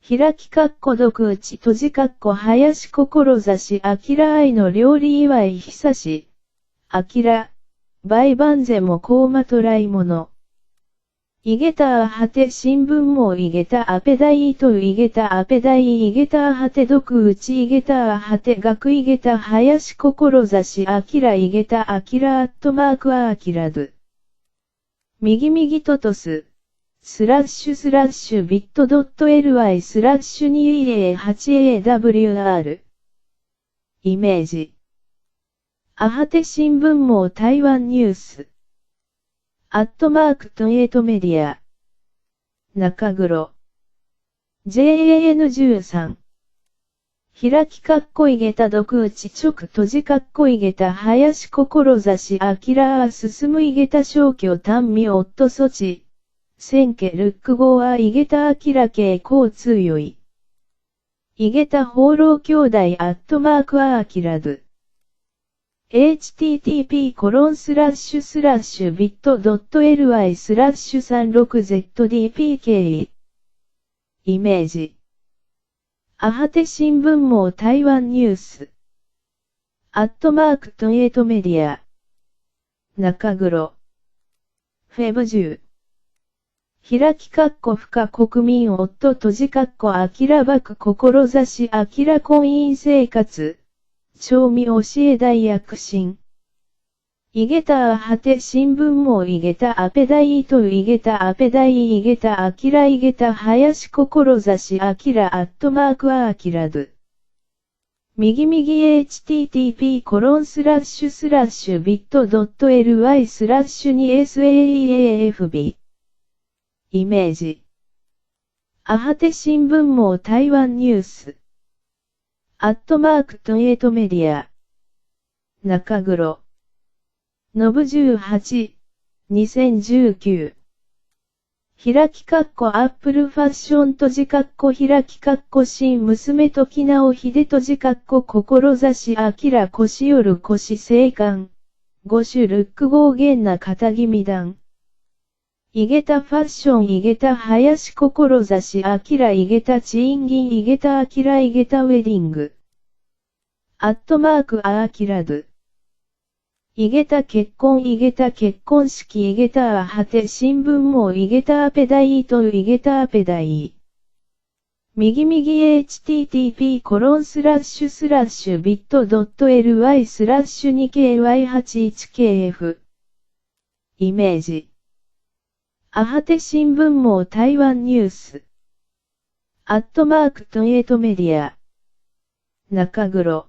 開き毒打ち閉じ林志明愛の料理祝い久し。明、売万世も高まとらいもの。いげたあはて新聞もいげたあぺだいといげたあぺだいいげたあはて毒打ちいげたあはて学いげた林志明いげたあきらあきらど。右ととす。bit.ly/2a8awr イメージ。あはて新聞網台湾ニュース。トエイトメディア。中黒。JAN13。開きいげた毒打ち直閉じいげた林志明進むいげた消去単味夫措置。千家ルック語はいげた明系交通よい。いげた放浪兄弟あきらど。http://bit.ly/36zdpk イメージ。あはて新聞網台湾ニュース。トエイトメディア。中黒。フェブ10。開き不可国民夫閉じあきらばく志あきら婚姻生活。調味教え大躍進。いげたあはて新聞網いげたあぺだいといげたあぺだいいげたあきらいげた林志あきらあきらど。右 http://bit.ly/2saeafb イメージ。あはて新聞網台湾ニュース。トエイトメディア。中黒。のぶ18、2019。開きアップルファッション閉じ開き新娘時直秀閉じ志明腰夜腰生還。五種ルック豪厳な肩気味団。いげたファッションいげた林志明いげたチーンギンいげた明いげたウェディング。あきらど。いげた結婚いげた結婚式いげたあはて新聞網いげたあぺだいといげたあぺだい。右 http://bit.ly/2ky81kf イメージ。あはて新聞網台湾ニュース。トエイトメディア。中黒。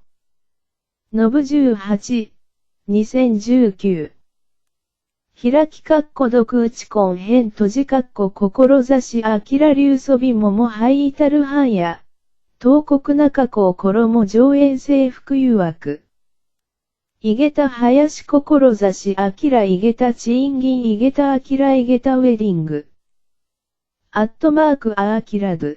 のぶ18、2019。開き毒打ち婚編閉じ志明流そびももはい至る藩や。東国中子衣上演制服誘惑。いげた林志明いげたチーンギンいげた明いげたウェディング。あきらど。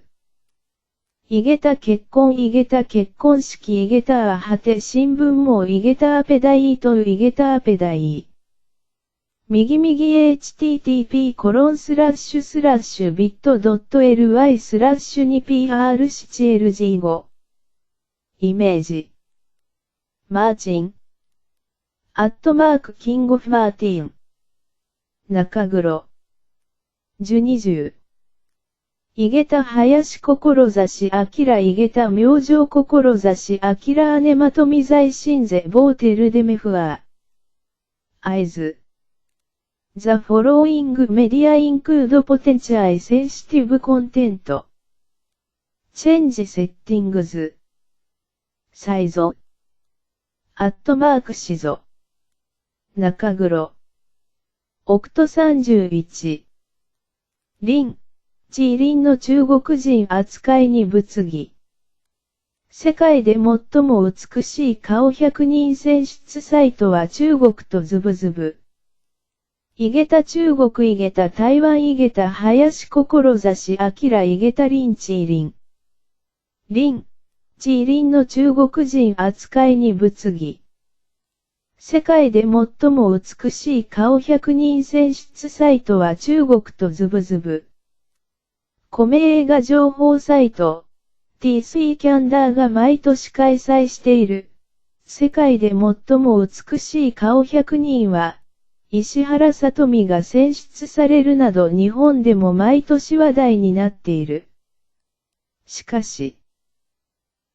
いげた結婚いげた結婚式いげたあはて新聞網いげたあぺだいといげたあぺだい。右 http://bit.ly/2pr7lg5 イメージ。マーチン。キングオフマーティン。中黒。1210。いげた林志明いげた明星志明姉まとみ在新ぜボーテルデメフアー。合図。The following media include potential sensitive content. Change settings. サイゾ。シゾ。中黒。オクト31。リン。地リンの中国人扱いに物議。世界で最も美しい顔100人選出サイトは中国とズブズブ。いげた中国いげた台湾いげた林志明いげたリンチーリン。リン。チーリンの中国人扱いに物議。世界で最も美しい顔100人選出サイトは中国とズブズブ。米映画情報サイト、TC キャンダーが毎年開催している、世界で最も美しい顔100人は、石原さとみが選出されるなど日本でも毎年話題になっている。しかし、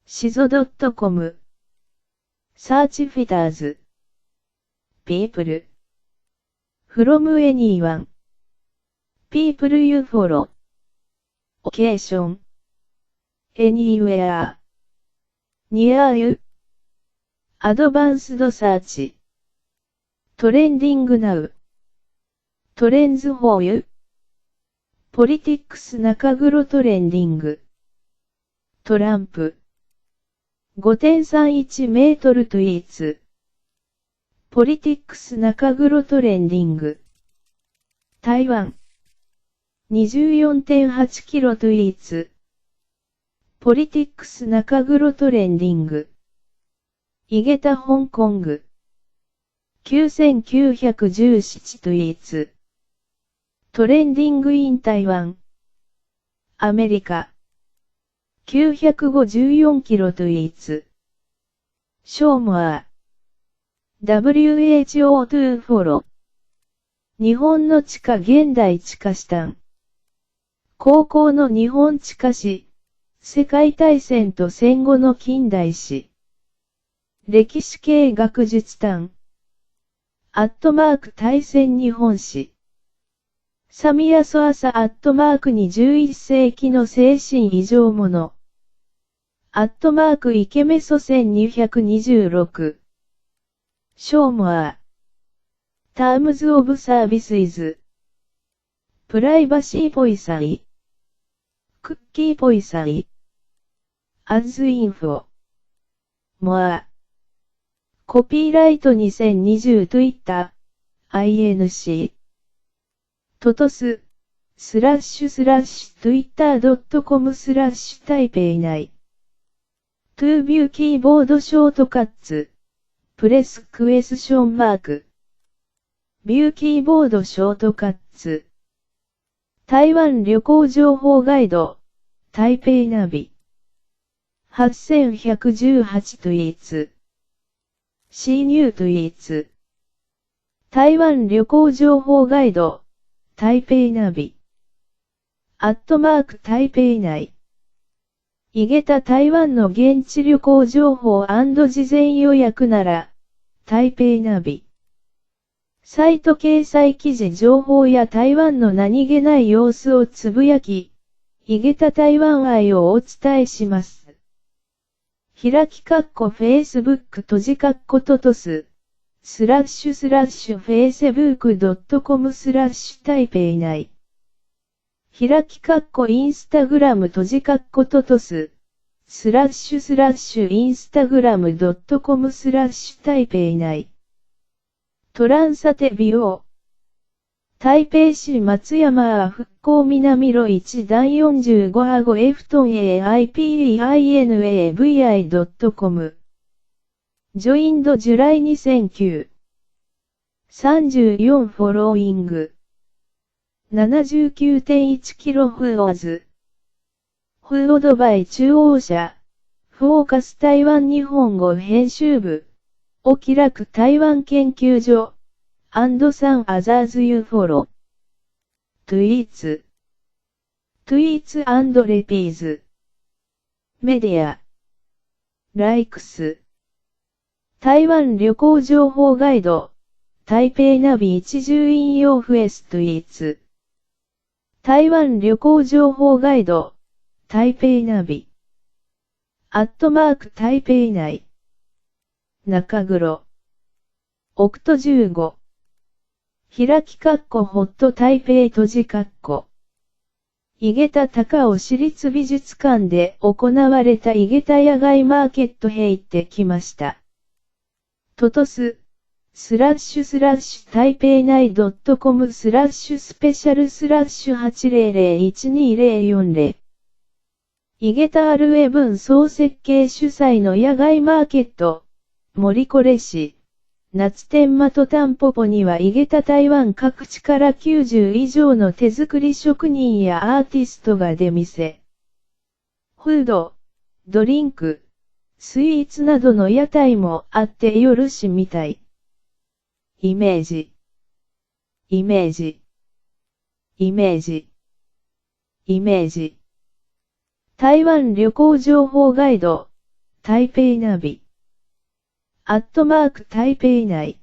しぞ .com、サーチフィターズ、People、from anyone、People you follow、Occasion、Anywhere、Near you、アドバンスドサーチ、トレンディングナウ、トレンズフォーユ、ポリティックス中黒トレンディング、トランプ、5.31 メートルトイーツ、ポリティックス中黒トレンディング、台湾、24.8 キロトイーツ、ポリティックス中黒トレンディング、井桁香港、9917トイーツ、トレンディングイン台湾、アメリカ、954キロトイーツ、ショーモア、WHO to follow、日本の地下現代地下史探、高校の日本地下史、世界大戦と戦後の近代史、歴史系学術探、大戦日本史、サミヤソアサ21世紀の精神異常者、イケメソ1226、ショーモア、タームズオブサービスイズ、プライバシーポイサイ、クッキーポイサイ、アズインフォ、モア、コピーライト2020 Twitter、INC、トトス、//twitter.com/ タイペイ内、To view キーボードショートカッツ、プレスクエスションマーク、ビューキーボードショートカッツ、台湾旅行情報ガイド、台北ナビ、8118トイーツ、C ニュートイーツ、台湾旅行情報ガイド、台北ナビ、台北内、井桁台湾の現地旅行情報&事前予約なら、台北ナビ。サイト掲載記事情報や台湾の何気ない様子をつぶやき、井桁台湾愛をお伝えします。開きFacebook 閉じトトス、//facebook.com/ 台北内。開きインスタグラム閉じトトス、//instagram.com/ 台北内。トランサテビオ。台北市松山復興南路1段45アゴ F トン AIPEINAVI.com。ジョインドジュライ2009。34フォローイング。79.1 キロフォーズ。フードバイ中央社。フォーカス台湾日本語編集部。お気楽台湾研究所。サンアザーズユーフォロ。トゥイーツ&レピーズ。メディア。ライクス。台湾旅行情報ガイド。台北ナビ一重引用フエストイーツ。台湾旅行情報ガイド。台北ナビ。台北内。中黒。オクト15。開きホット台北閉じ井桁高尾市立美術館で行われた井桁野外マーケットへ行ってきました。トトス、// 台北内 .com/ スペシャル/8001240。井桁アルウェブン総設計主催の野外マーケット、森コレ市、夏天マトタンポポには井桁台湾各地から90以上の手作り職人やアーティストが出店。フード、ドリンク、スイーツなどの屋台もあってよろしみたい。イメージ。イメージ。イメージ。イメージ。台湾旅行情報ガイド、台北ナビ。@台北内。